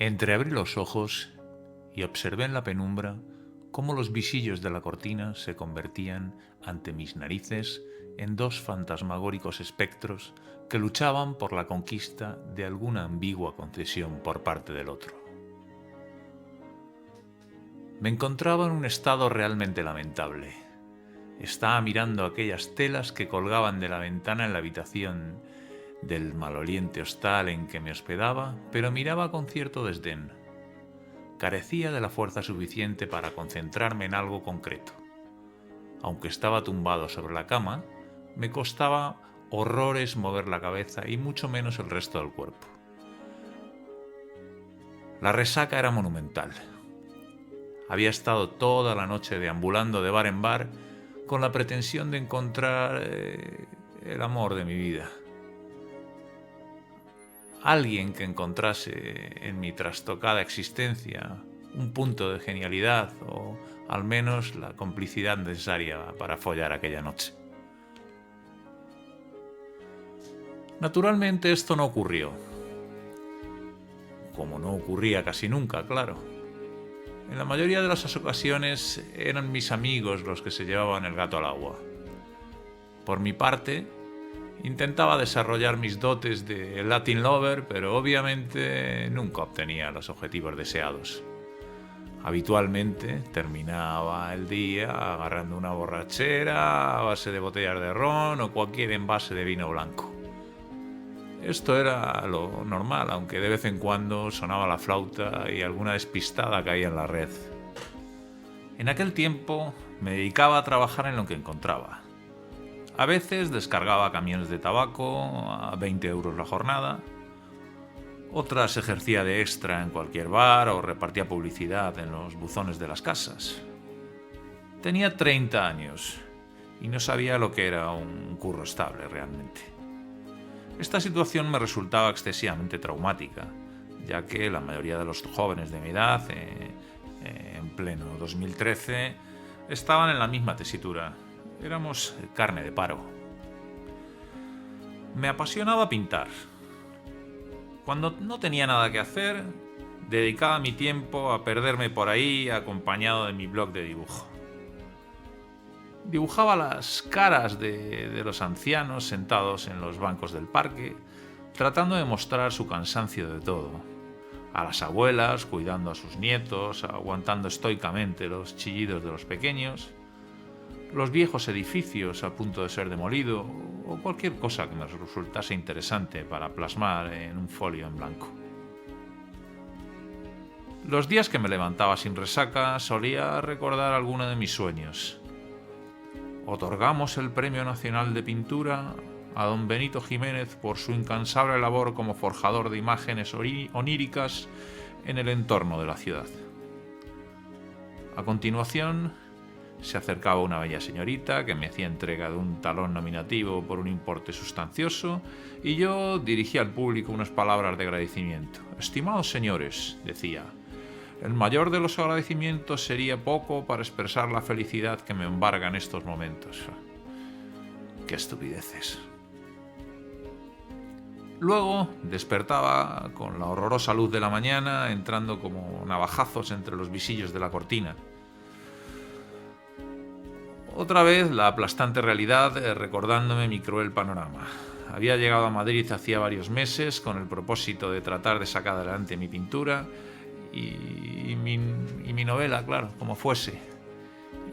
Entreabrí los ojos y observé en la penumbra cómo los visillos de la cortina se convertían ante mis narices en dos fantasmagóricos espectros que luchaban por la conquista de alguna ambigua concesión por parte del otro. Me encontraba en un estado realmente lamentable. Estaba mirando aquellas telas que colgaban de la ventana en la habitación del maloliente hostal en que me hospedaba, pero miraba con cierto desdén. Carecía de la fuerza suficiente para concentrarme en algo concreto. Aunque estaba tumbado sobre la cama, me costaba horrores mover la cabeza y mucho menos el resto del cuerpo. La resaca era monumental. Había estado toda la noche deambulando de bar en bar con la pretensión de encontrar el amor de mi vida. Alguien que encontrase en mi trastocada existencia un punto de genialidad o al menos la complicidad necesaria para follar aquella noche. Naturalmente esto no ocurrió. Como no ocurría casi nunca, claro. En la mayoría de las ocasiones eran mis amigos los que se llevaban el gato al agua. Por mi parte, intentaba desarrollar mis dotes de Latin lover, pero obviamente nunca obtenía los objetivos deseados. Habitualmente terminaba el día agarrando una borrachera a base de botellas de ron o cualquier envase de vino blanco. Esto era lo normal, aunque de vez en cuando sonaba la flauta y alguna despistada caía en la red. En aquel tiempo me dedicaba a trabajar en lo que encontraba. A veces descargaba camiones de tabaco a 20 euros la jornada. Otras ejercía de extra en cualquier bar o repartía publicidad en los buzones de las casas. Tenía 30 años y no sabía lo que era un curro estable realmente. Esta situación me resultaba excesivamente traumática, ya que la mayoría de los jóvenes de mi edad, en pleno 2013, estaban en la misma tesitura. Éramos carne de paro. Me apasionaba pintar. Cuando no tenía nada que hacer, dedicaba mi tiempo a perderme por ahí acompañado de mi blog de dibujo. Dibujaba las caras de los ancianos sentados en los bancos del parque, tratando de mostrar su cansancio de todo. A las abuelas cuidando a sus nietos, aguantando estoicamente los chillidos de los pequeños. Los viejos edificios a punto de ser demolido o cualquier cosa que me resultase interesante para plasmar en un folio en blanco. Los días que me levantaba sin resaca solía recordar alguno de mis sueños. Otorgamos el Premio Nacional de Pintura a don Benito Jiménez por su incansable labor como forjador de imágenes oníricas en el entorno de la ciudad. A continuación, se acercaba una bella señorita que me hacía entrega de un talón nominativo por un importe sustancioso y yo dirigía al público unas palabras de agradecimiento. «Estimados señores», decía, «el mayor de los agradecimientos sería poco para expresar la felicidad que me embarga en estos momentos». ¡Qué estupideces! Luego despertaba con la horrorosa luz de la mañana entrando como navajazos entre los visillos de la cortina. Otra vez la aplastante realidad recordándome mi cruel panorama. Había llegado a Madrid hacía varios meses con el propósito de tratar de sacar adelante mi pintura y mi novela, claro, como fuese,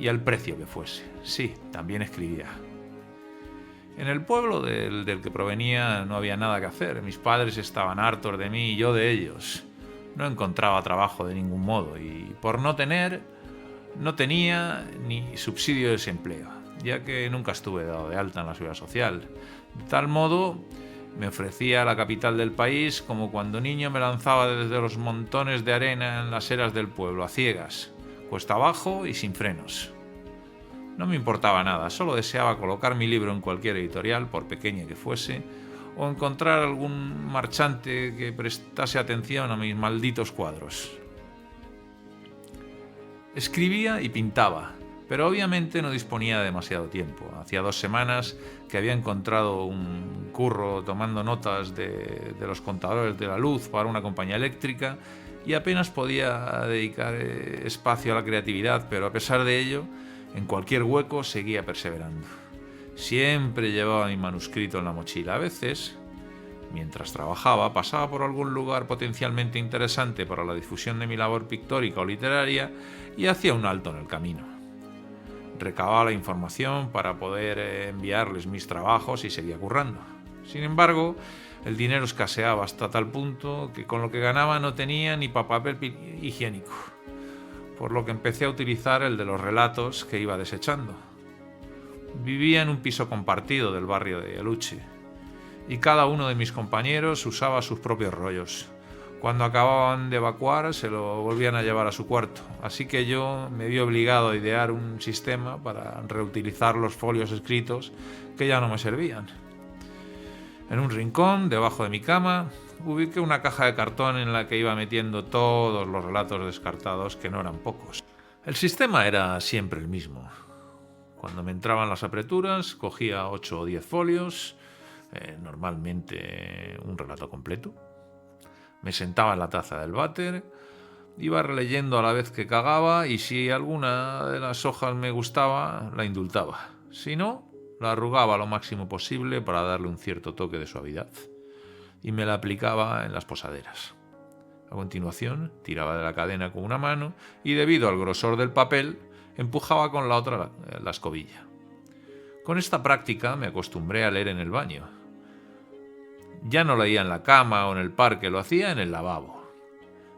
y al precio que fuese. Sí, también escribía. En el pueblo del que provenía no había nada que hacer. Mis padres estaban hartos de mí y yo de ellos. No encontraba trabajo de ningún modo y por no tenía ni subsidio de desempleo, ya que nunca estuve dado de alta en la seguridad social. De tal modo, me ofrecía a la capital del país como cuando niño me lanzaba desde los montones de arena en las eras del pueblo, a ciegas, cuesta abajo y sin frenos. No me importaba nada, solo deseaba colocar mi libro en cualquier editorial, por pequeña que fuese, o encontrar algún marchante que prestase atención a mis malditos cuadros. Escribía y pintaba, pero obviamente no disponía de demasiado tiempo. Hacía 2 semanas que había encontrado un curro tomando notas de los contadores de la luz para una compañía eléctrica y apenas podía dedicar espacio a la creatividad, pero a pesar de ello, en cualquier hueco seguía perseverando. Siempre llevaba mi manuscrito en la mochila. A veces, mientras trabajaba, pasaba por algún lugar potencialmente interesante para la difusión de mi labor pictórica o literaria y hacía un alto en el camino. Recababa la información para poder enviarles mis trabajos y seguía currando. Sin embargo, el dinero escaseaba hasta tal punto que con lo que ganaba no tenía ni para papel higiénico, por lo que empecé a utilizar el de los relatos que iba desechando. Vivía en un piso compartido del barrio de Aluche y cada uno de mis compañeros usaba sus propios rollos. Cuando acababan de evacuar se lo volvían a llevar a su cuarto, así que yo me vi obligado a idear un sistema para reutilizar los folios escritos que ya no me servían. En un rincón, debajo de mi cama, ubiqué una caja de cartón en la que iba metiendo todos los relatos descartados, que no eran pocos. El sistema era siempre el mismo. Cuando me entraban las apreturas, cogía 8 o 10 folios, normalmente un relato completo. Me sentaba en la taza del váter, iba releyendo a la vez que cagaba y si alguna de las hojas me gustaba, la indultaba. Si no, la arrugaba lo máximo posible para darle un cierto toque de suavidad y me la aplicaba en las posaderas. A continuación, tiraba de la cadena con una mano y debido al grosor del papel, empujaba con la otra la escobilla. Con esta práctica me acostumbré a leer en el baño. Ya no leía en la cama o en el parque, lo hacía en el lavabo.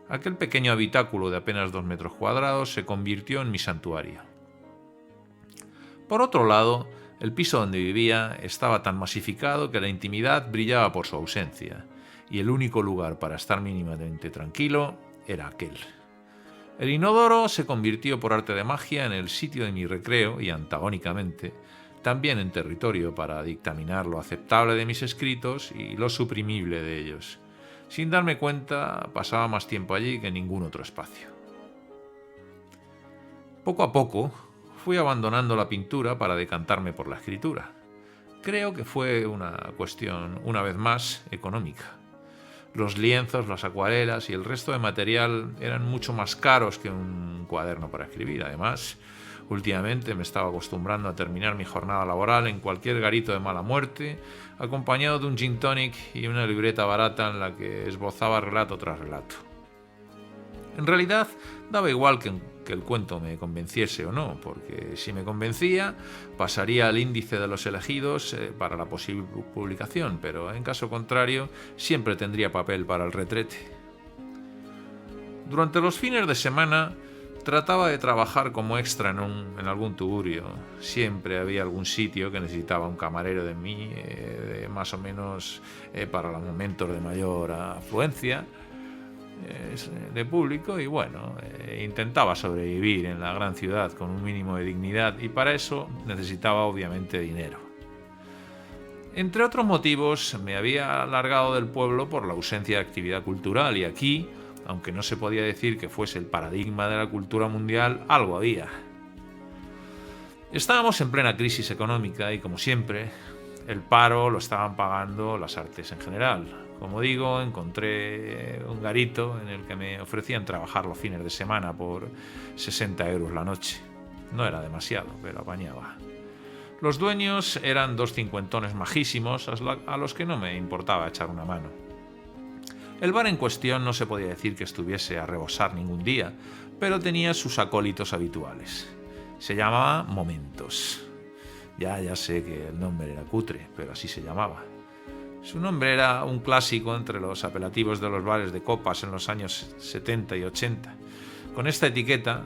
Aquel pequeño habitáculo de apenas 2 metros cuadrados se convirtió en mi santuario. Por otro lado, el piso donde vivía estaba tan masificado que la intimidad brillaba por su ausencia, y el único lugar para estar mínimamente tranquilo era aquel. El inodoro se convirtió por arte de magia en el sitio de mi recreo y, antagónicamente, también en territorio para dictaminar lo aceptable de mis escritos y lo suprimible de ellos. Sin darme cuenta, pasaba más tiempo allí que en ningún otro espacio. Poco a poco, fui abandonando la pintura para decantarme por la escritura. Creo que fue una cuestión, una vez más, económica. Los lienzos, las acuarelas y el resto de material eran mucho más caros que un cuaderno para escribir. Además, últimamente me estaba acostumbrando a terminar mi jornada laboral en cualquier garito de mala muerte, acompañado de un gin tonic y una libreta barata en la que esbozaba relato tras relato. En realidad, daba igual que el cuento me convenciese o no, porque si me convencía, pasaría al índice de los elegidos para la posible publicación, pero en caso contrario, siempre tendría papel para el retrete. Durante los fines de semana, trataba de trabajar como extra en algún tugurio. Siempre había algún sitio que necesitaba un camarero de mí, más o menos para los momentos de mayor afluencia de público, y bueno, intentaba sobrevivir en la gran ciudad con un mínimo de dignidad, y para eso necesitaba obviamente dinero. Entre otros motivos, me había largado del pueblo por la ausencia de actividad cultural, y aquí, aunque no se podía decir que fuese el paradigma de la cultura mundial, algo había. Estábamos en plena crisis económica y, como siempre, el paro lo estaban pagando las artes en general. Como digo, encontré un garito en el que me ofrecían trabajar los fines de semana por 60 euros la noche. No era demasiado, pero apañaba. Los dueños eran 2 cincuentones majísimos a los que no me importaba echar una mano. El bar en cuestión no se podía decir que estuviese a rebosar ningún día, pero tenía sus acólitos habituales. Se llamaba Momentos. Ya sé que el nombre era cutre, pero así se llamaba. Su nombre era un clásico entre los apelativos de los bares de copas en los años 70 y 80. Con esta etiqueta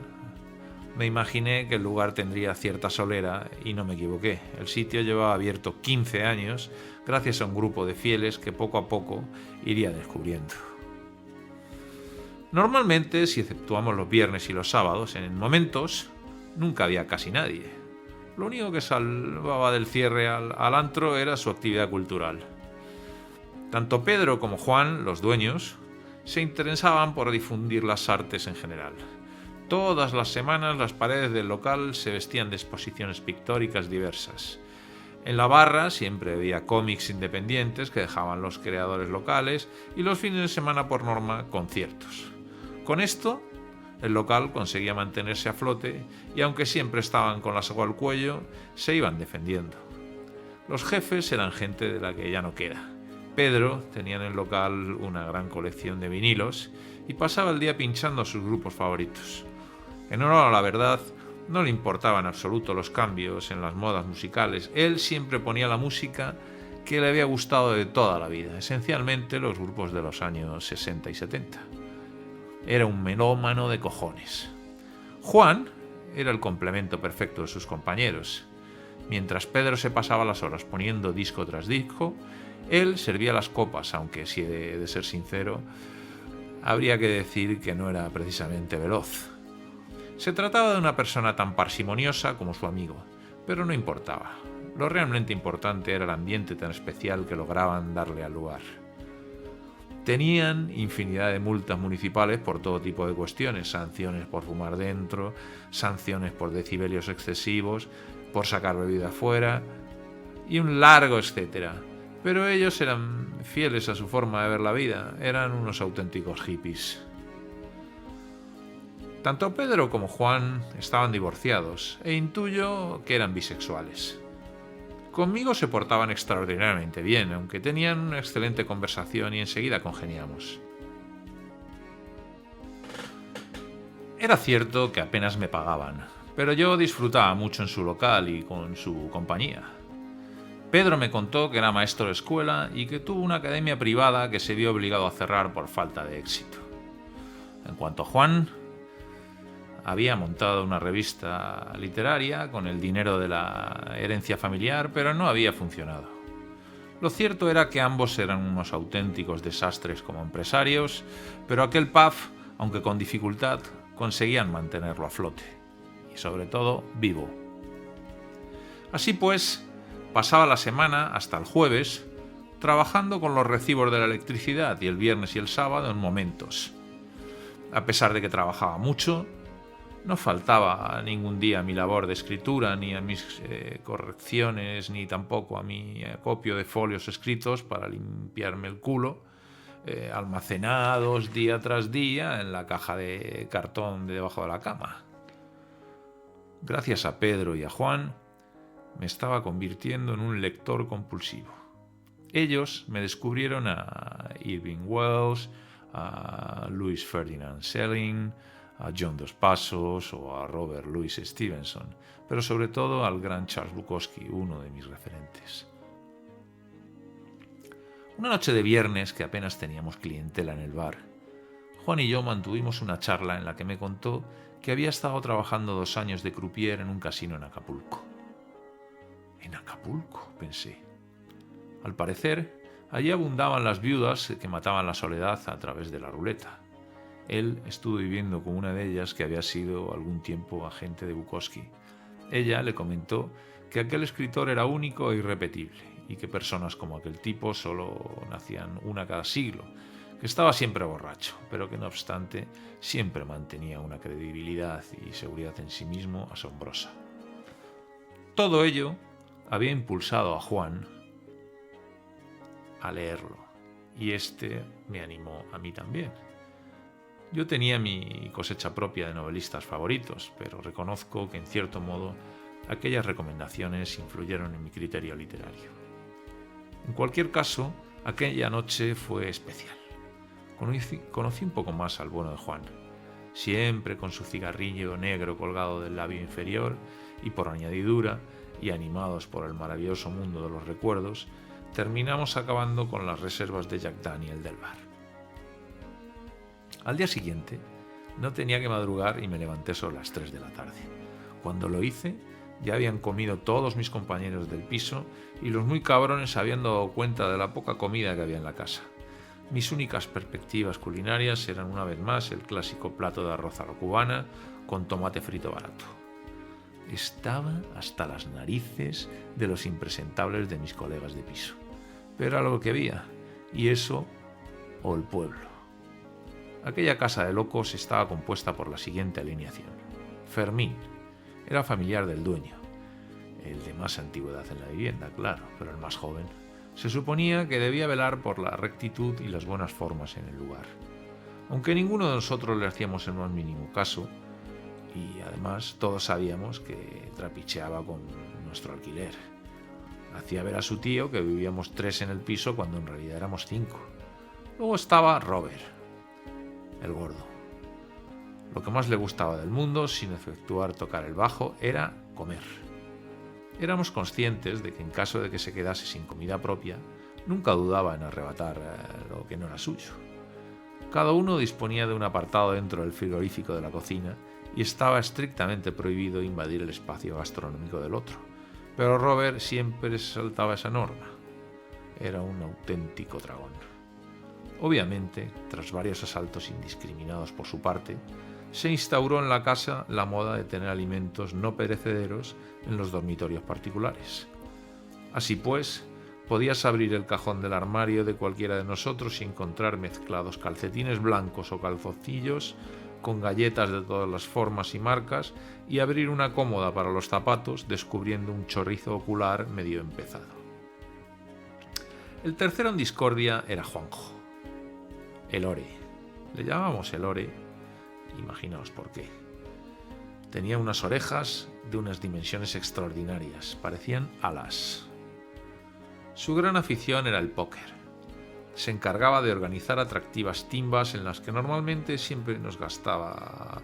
me imaginé que el lugar tendría cierta solera y no me equivoqué. El sitio llevaba abierto 15 años gracias a un grupo de fieles que poco a poco iría descubriendo. Normalmente, si exceptuamos los viernes y los sábados, en Momentos nunca había casi nadie. Lo único que salvaba del cierre al antro era su actividad cultural. Tanto Pedro como Juan, los dueños, se interesaban por difundir las artes en general. Todas las semanas las paredes del local se vestían de exposiciones pictóricas diversas. En la barra siempre había cómics independientes que dejaban los creadores locales y los fines de semana por norma conciertos. Con esto, el local conseguía mantenerse a flote y aunque siempre estaban con la soga al cuello, se iban defendiendo. Los jefes eran gente de la que ya no queda. Pedro tenía en el local una gran colección de vinilos y pasaba el día pinchando sus grupos favoritos. En honor a la verdad, no le importaban en absoluto los cambios en las modas musicales. Él siempre ponía la música que le había gustado de toda la vida, esencialmente los grupos de los años 60 y 70. Era un melómano de cojones. Juan era el complemento perfecto de sus compañeros. Mientras Pedro se pasaba las horas poniendo disco tras disco, él servía las copas, aunque si he de ser sincero, habría que decir que no era precisamente veloz. Se trataba de una persona tan parsimoniosa como su amigo, pero no importaba. Lo realmente importante era el ambiente tan especial que lograban darle al lugar. Tenían infinidad de multas municipales por todo tipo de cuestiones, sanciones por fumar dentro, sanciones por decibelios excesivos, por sacar bebida fuera y un largo etcétera. Pero ellos eran fieles a su forma de ver la vida, eran unos auténticos hippies. Tanto Pedro como Juan estaban divorciados e intuyo que eran bisexuales. Conmigo se portaban extraordinariamente bien, aunque tenían una excelente conversación y enseguida congeniamos. Era cierto que apenas me pagaban, pero yo disfrutaba mucho en su local y con su compañía. Pedro me contó que era maestro de escuela y que tuvo una academia privada que se vio obligado a cerrar por falta de éxito. En cuanto a Juan, había montado una revista literaria con el dinero de la herencia familiar, pero no había funcionado. Lo cierto era que ambos eran unos auténticos desastres como empresarios, pero aquel pub, aunque con dificultad, conseguían mantenerlo a flote y sobre todo vivo. Así pues, pasaba la semana hasta el jueves trabajando con los recibos de la electricidad y el viernes y el sábado en momentos. A pesar de que trabajaba mucho, no faltaba ningún día a mi labor de escritura, ni a mis correcciones, ni tampoco a mi acopio de folios escritos para limpiarme el culo, almacenados día tras día en la caja de cartón de debajo de la cama. Gracias a Pedro y a Juan, me estaba convirtiendo en un lector compulsivo. Ellos me descubrieron a Irving Welsh, a Louis Ferdinand Schelling, a John Dos Passos o a Robert Louis Stevenson, pero sobre todo al gran Charles Bukowski, uno de mis referentes. Una noche de viernes, que apenas teníamos clientela en el bar, Juan y yo mantuvimos una charla en la que me contó que había estado trabajando 2 años de croupier en un casino en Acapulco. ¿En Acapulco?, pensé. Al parecer, allí abundaban las viudas que mataban la soledad a través de la ruleta. Él estuvo viviendo con una de ellas que había sido algún tiempo agente de Bukowski. Ella le comentó que aquel escritor era único e irrepetible y que personas como aquel tipo solo nacían una cada siglo, que estaba siempre borracho, pero que no obstante siempre mantenía una credibilidad y seguridad en sí mismo asombrosa. Todo ello había impulsado a Juan a leerlo, y este me animó a mí también. Yo tenía mi cosecha propia de novelistas favoritos, pero reconozco que en cierto modo aquellas recomendaciones influyeron en mi criterio literario. En cualquier caso, aquella noche fue especial. Conocí un poco más al bueno de Juan, siempre con su cigarrillo negro colgado del labio inferior y por añadidura, y animados por el maravilloso mundo de los recuerdos, terminamos acabando con las reservas de Jack Daniel del bar. Al día siguiente no tenía que madrugar y me levanté sobre las 3 de la tarde. Cuando lo hice, ya habían comido todos mis compañeros del piso y los muy cabrones se habían dado cuenta de la poca comida que había en la casa. Mis únicas perspectivas culinarias eran una vez más el clásico plato de arroz a la cubana con tomate frito barato. Estaba hasta las narices de los impresentables de mis colegas de piso. Pero era lo que había, y eso o el pueblo. Aquella casa de locos estaba compuesta por la siguiente alineación. Fermín era familiar del dueño, el de más antigüedad en la vivienda, claro, pero el más joven. Se suponía que debía velar por la rectitud y las buenas formas en el lugar. aunque ninguno de nosotros le hacíamos el más mínimo caso, y además todos sabíamos que trapicheaba con nuestro alquiler. Hacía ver a su tío que vivíamos 3 en el piso cuando en realidad éramos 5. Luego estaba Robert, el gordo. Lo que más le gustaba del mundo, sin efectuar tocar el bajo, era comer. Éramos conscientes de que en caso de que se quedase sin comida propia, nunca dudaba en arrebatar lo que no era suyo. Cada uno disponía de un apartado dentro del frigorífico de la cocina y estaba estrictamente prohibido invadir el espacio gastronómico del otro. Pero Robert siempre se saltaba esa norma. Era un auténtico dragón. Obviamente, tras varios asaltos indiscriminados por su parte, se instauró en la casa la moda de tener alimentos no perecederos en los dormitorios particulares. Así pues, podías abrir el cajón del armario de cualquiera de nosotros y encontrar mezclados calcetines blancos o calzoncillos con galletas de todas las formas y marcas y abrir una cómoda para los zapatos descubriendo un chorrizo ocular medio empezado. El tercero en discordia era Juanjo, el Ore. Le llamábamos el Ore, imaginaos por qué. Tenía unas orejas de unas dimensiones extraordinarias, parecían alas. Su gran afición era el póker. Se encargaba de organizar atractivas timbas en las que normalmente siempre nos gastaba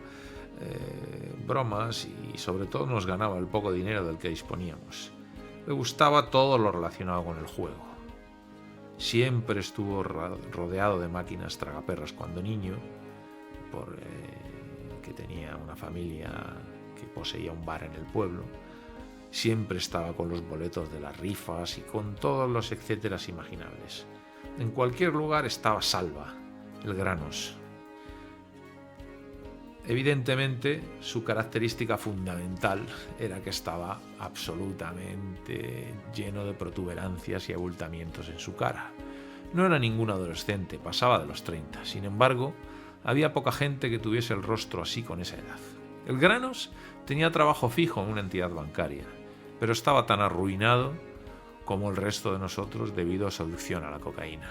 bromas y sobre todo nos ganaba el poco dinero del que disponíamos. Le gustaba todo lo relacionado con el juego. Siempre estuvo rodeado de máquinas tragaperras cuando niño, que tenía una familia que poseía un bar en el pueblo. Siempre estaba con los boletos de las rifas y con todos los etcéteras imaginables. En cualquier lugar estaba Salva, el Granos. Evidentemente, su característica fundamental era que estaba absolutamente lleno de protuberancias y abultamientos en su cara. No era ningún adolescente, pasaba de los 30. Sin embargo, había poca gente que tuviese el rostro así con esa edad. El Granos tenía trabajo fijo en una entidad bancaria, pero estaba tan arruinado como el resto de nosotros debido a su adicción a la cocaína.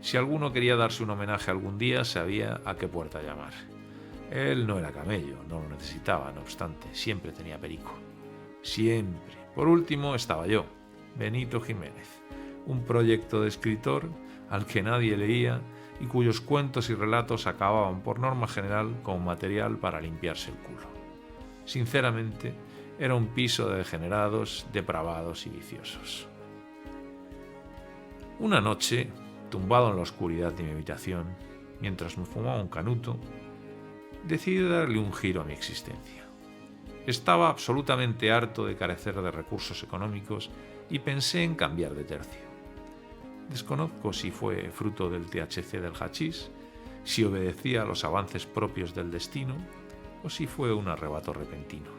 Si alguno quería darse un homenaje algún día, sabía a qué puerta llamar. Él no era camello, no lo necesitaba, no obstante, siempre tenía perico. Siempre. Por último estaba yo, Benito Jiménez, un proyecto de escritor al que nadie leía y cuyos cuentos y relatos acababan por norma general como material para limpiarse el culo. Sinceramente, era un piso de degenerados, depravados y viciosos. Una noche, tumbado en la oscuridad de mi habitación, mientras me fumaba un canuto, decidí darle un giro a mi existencia. Estaba absolutamente harto de carecer de recursos económicos y pensé en cambiar de tercio. Desconozco si fue fruto del THC del hachís, si obedecía a los avances propios del destino o si fue un arrebato repentino.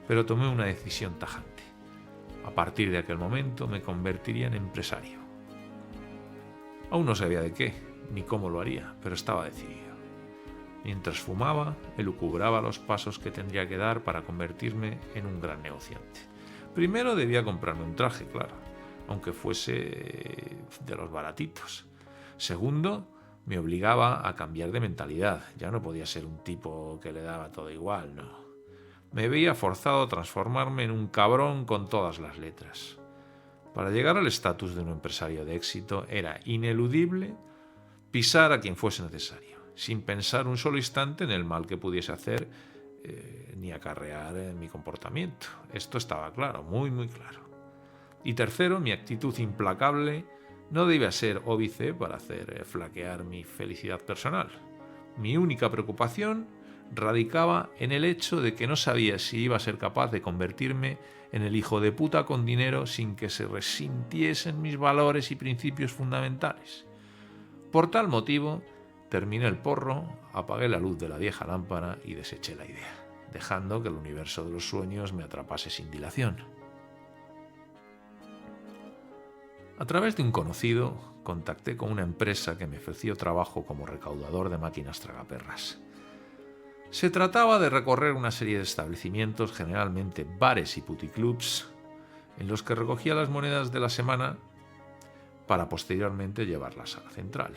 Pero tomé una decisión tajante. A partir de aquel momento me convertiría en empresario. Aún no sabía de qué, ni cómo lo haría, pero estaba decidido. Mientras fumaba, elucubraba los pasos que tendría que dar para convertirme en un gran negociante. Primero debía comprarme un traje, claro, aunque fuese de los baratitos. Segundo, me obligaba a cambiar de mentalidad. Ya no podía ser un tipo que le daba todo igual, no. Me veía forzado a transformarme en un cabrón con todas las letras. Para llegar al estatus de un empresario de éxito era ineludible pisar a quien fuese necesario, sin pensar un solo instante en el mal que pudiese hacer ni acarrear mi comportamiento. Esto estaba claro, muy muy claro. Y tercero, mi actitud implacable no debía ser óbice para hacer flaquear mi felicidad personal. Mi única preocupación radicaba en el hecho de que no sabía si iba a ser capaz de convertirme en el hijo de puta con dinero sin que se resintiesen mis valores y principios fundamentales. Por tal motivo, terminé el porro, apagué la luz de la vieja lámpara y deseché la idea, dejando que el universo de los sueños me atrapase sin dilación. A través de un conocido, contacté con una empresa que me ofreció trabajo como recaudador de máquinas tragaperras. Se trataba de recorrer una serie de establecimientos, generalmente bares y puticlubs, en los que recogía las monedas de la semana para posteriormente llevarlas a la central.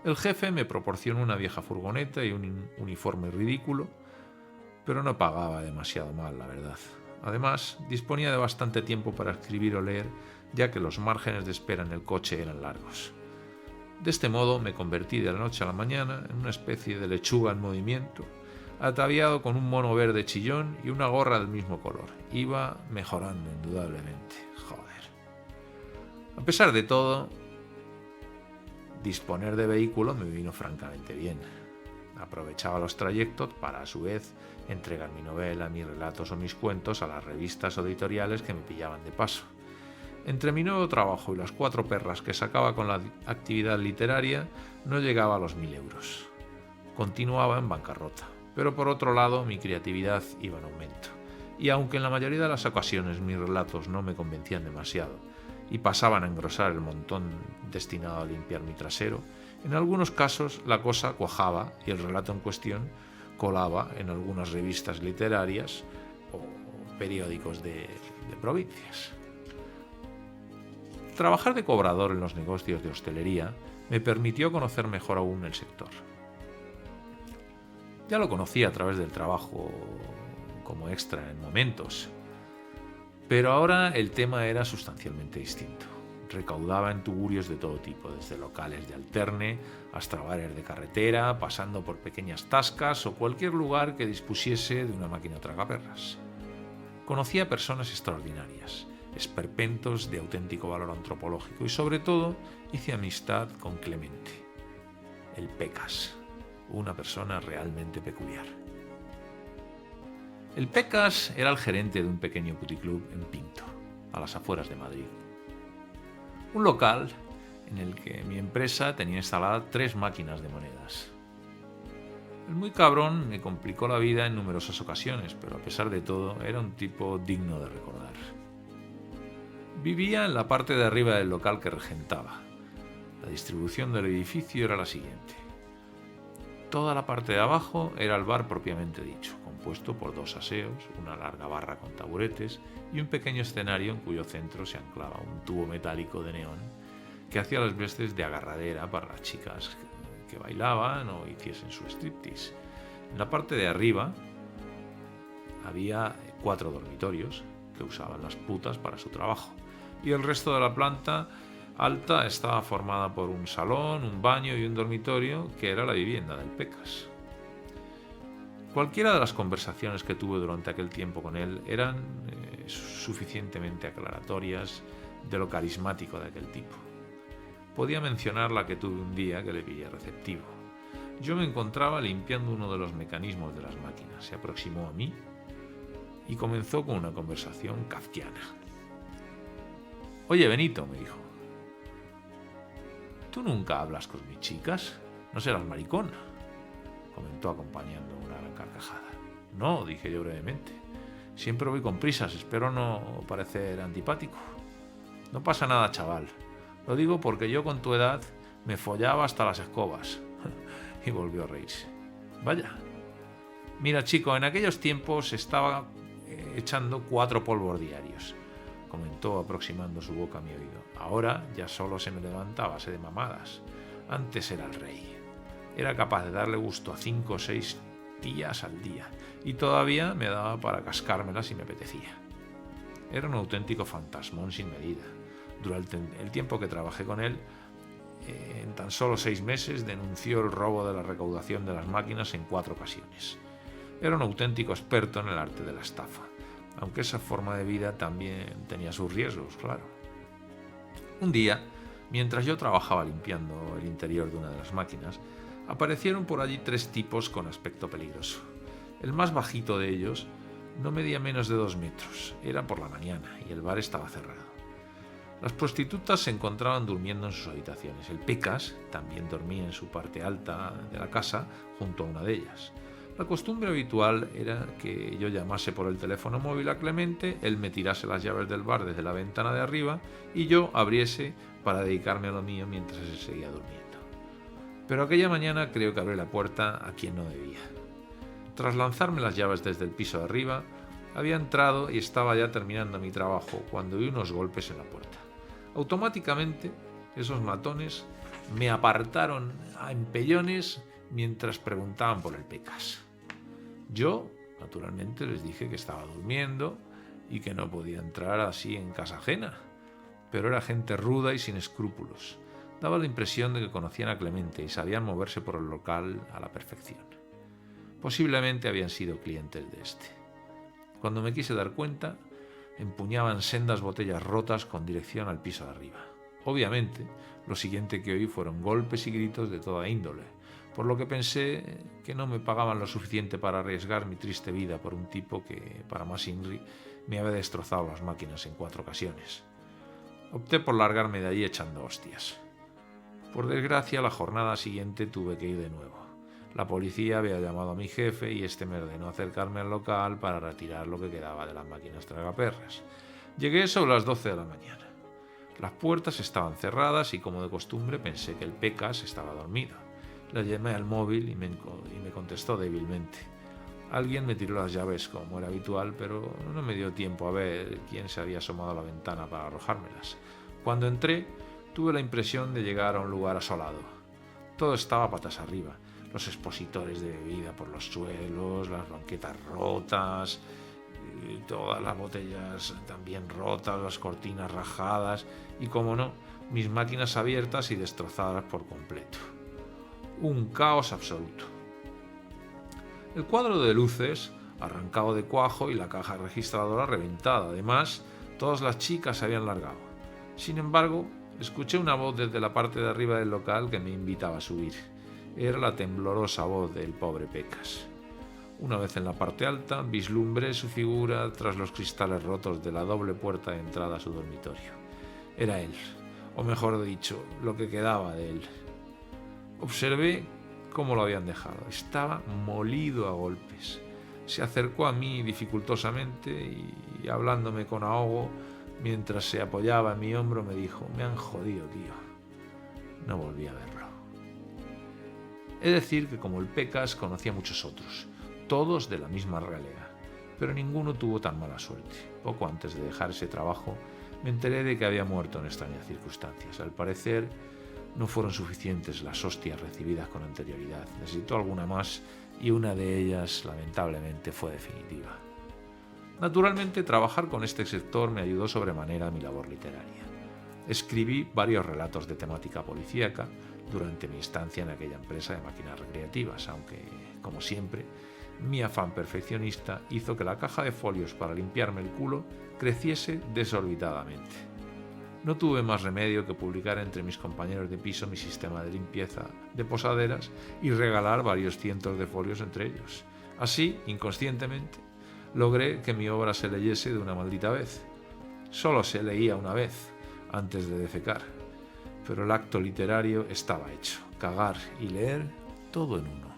El jefe me proporcionó una vieja furgoneta y un uniforme ridículo, pero no pagaba demasiado mal, la verdad. Además, disponía de bastante tiempo para escribir o leer, ya que los márgenes de espera en el coche eran largos. De este modo me convertí de la noche a la mañana en una especie de lechuga en movimiento, ataviado con un mono verde chillón y una gorra del mismo color. Iba mejorando indudablemente. Joder. A pesar de todo, disponer de vehículo me vino francamente bien. Aprovechaba los trayectos para, a su vez, entregar mi novela, mis relatos o mis cuentos a las revistas o editoriales que me pillaban de paso. Entre mi nuevo trabajo y las 4 perras que sacaba con la actividad literaria, no llegaba a los 1.000 euros. Continuaba en bancarrota, pero por otro lado mi creatividad iba en aumento. Y aunque en la mayoría de las ocasiones mis relatos no me convencían demasiado y pasaban a engrosar el montón destinado a limpiar mi trasero, en algunos casos la cosa cuajaba y el relato en cuestión colaba en algunas revistas literarias o periódicos de provincias. Trabajar de cobrador en los negocios de hostelería me permitió conocer mejor aún el sector. Ya lo conocía a través del trabajo como extra en momentos, pero ahora el tema era sustancialmente distinto. Recaudaba en tugurios de todo tipo, desde locales de alterne hasta bares de carretera, pasando por pequeñas tascas o cualquier lugar que dispusiese de una máquina tragaperras. Conocía personas extraordinarias, esperpentos de auténtico valor antropológico y sobre todo hice amistad con Clemente, el Pecas, una persona realmente peculiar. El Pecas era el gerente de un pequeño puticlub en Pinto, a las afueras de Madrid. Un local en el que mi empresa tenía instaladas 3 máquinas de monedas. El muy cabrón me complicó la vida en numerosas ocasiones, pero a pesar de todo era un tipo digno de recordar. Vivía en la parte de arriba del local que regentaba. La distribución del edificio era la siguiente. Toda la parte de abajo era el bar propiamente dicho, compuesto por 2 aseos, una larga barra con taburetes y un pequeño escenario en cuyo centro se anclaba un tubo metálico de neón que hacía las veces de agarradera para las chicas que bailaban o hiciesen su striptease. En la parte de arriba había 4 dormitorios que usaban las putas para su trabajo y el resto de la planta alta estaba formada por un salón, un baño y un dormitorio que era la vivienda del Pecas. Cualquiera de las conversaciones que tuve durante aquel tiempo con él eran suficientemente aclaratorias de lo carismático de aquel tipo. Podía mencionar la que tuve un día que le pillé receptivo. Yo me encontraba limpiando uno de los mecanismos de las máquinas. Se aproximó a mí y comenzó con una conversación kafkiana. «Oye, Benito», me dijo, «¿tú nunca hablas con mis chicas? ¿No serás maricón?», comentó acompañando una gran carcajada. «No», dije yo brevemente. «Siempre voy con prisas, espero no parecer antipático». «No pasa nada, chaval. Lo digo porque yo con tu edad me follaba hasta las escobas». Y volvió a reírse. «Vaya. Mira, chico, en aquellos tiempos estaba echando 4 polvos diarios», comentó aproximando su boca a mi oído. «Ahora ya solo se me levanta a base de mamadas. Antes era el rey. Era capaz de darle gusto a 5 o 6 tías al día y todavía me daba para cascármelas si me apetecía. Era un auténtico fantasmón sin medida. Durante el tiempo que trabajé con él, en tan solo 6 meses denunció el robo de la recaudación de las máquinas en 4 ocasiones. Era un auténtico experto en el arte de la estafa, aunque esa forma de vida también tenía sus riesgos, claro. Un día, mientras yo trabajaba limpiando el interior de una de las máquinas, aparecieron por allí 3 tipos con aspecto peligroso. El más bajito de ellos no medía menos de 2 metros. Era por la mañana y el bar estaba cerrado. Las prostitutas se encontraban durmiendo en sus habitaciones. El Pecas también dormía en su parte alta de la casa junto a una de ellas. La costumbre habitual era que yo llamase por el teléfono móvil a Clemente, él me tirase las llaves del bar desde la ventana de arriba y yo abriese para dedicarme a lo mío mientras él seguía durmiendo. Pero aquella mañana creo que abrí la puerta a quien no debía. Tras lanzarme las llaves desde el piso de arriba, había entrado y estaba ya terminando mi trabajo cuando vi unos golpes en la puerta. Automáticamente, esos matones me apartaron a empellones mientras preguntaban por el Pecas. Yo, naturalmente, les dije que estaba durmiendo y que no podía entrar así en casa ajena, pero era gente ruda y sin escrúpulos. Daba la impresión de que conocían a Clemente y sabían moverse por el local a la perfección. Posiblemente habían sido clientes de este. Cuando me quise dar cuenta, empuñaban sendas botellas rotas con dirección al piso de arriba. Obviamente, lo siguiente que oí fueron golpes y gritos de toda índole, por lo que pensé que no me pagaban lo suficiente para arriesgar mi triste vida por un tipo que, para más INRI, me había destrozado las máquinas en 4 ocasiones. Opté por largarme de allí echando hostias. Por desgracia, la jornada siguiente tuve que ir de nuevo. La policía había llamado a mi jefe y este me ordenó acercarme al local para retirar lo que quedaba de las máquinas tragaperras. Llegué sobre las 12 de la mañana. Las puertas estaban cerradas y, como de costumbre, pensé que el Pecas estaba dormido. Le llamé al móvil y me contestó débilmente. Alguien me tiró las llaves, como era habitual, pero no me dio tiempo a ver quién se había asomado a la ventana para arrojármelas. Cuando entré, tuve la impresión de llegar a un lugar asolado. Todo estaba patas arriba. Los expositores de bebida por los suelos, las banquetas rotas, todas las botellas también rotas, las cortinas rajadas y, como no, mis máquinas abiertas y destrozadas por completo. Un caos absoluto. El cuadro de luces arrancado de cuajo y la caja registradora reventada. Además, todas las chicas se habían largado. Sin embargo, escuché una voz desde la parte de arriba del local que me invitaba a subir. Era la temblorosa voz del pobre Pecas. Una vez en la parte alta, vislumbré su figura tras los cristales rotos de la doble puerta de entrada a su dormitorio. Era él, o mejor dicho, lo que quedaba de él. Observé cómo lo habían dejado. Estaba molido a golpes. Se acercó a mí dificultosamente y hablándome con ahogo, mientras se apoyaba en mi hombro, me dijo: «Me han jodido, tío». No volví a verlo. Es decir, que como el Pecas conocía a muchos otros, todos de la misma realea, pero ninguno tuvo tan mala suerte. Poco antes de dejar ese trabajo, me enteré de que había muerto en extrañas circunstancias. Al parecer, no fueron suficientes las hostias recibidas con anterioridad. Necesitó alguna más y una de ellas, lamentablemente, fue definitiva. Naturalmente, trabajar con este sector me ayudó sobremanera en mi labor literaria. Escribí varios relatos de temática policíaca durante mi estancia en aquella empresa de máquinas recreativas, aunque, como siempre, mi afán perfeccionista hizo que la caja de folios para limpiarme el culo creciese desorbitadamente. No tuve más remedio que publicar entre mis compañeros de piso mi sistema de limpieza de posaderas y regalar varios cientos de folios entre ellos. Así, inconscientemente, logré que mi obra se leyese de una maldita vez. Solo se leía una vez, antes de defecar, pero el acto literario estaba hecho. Cagar y leer, todo en uno.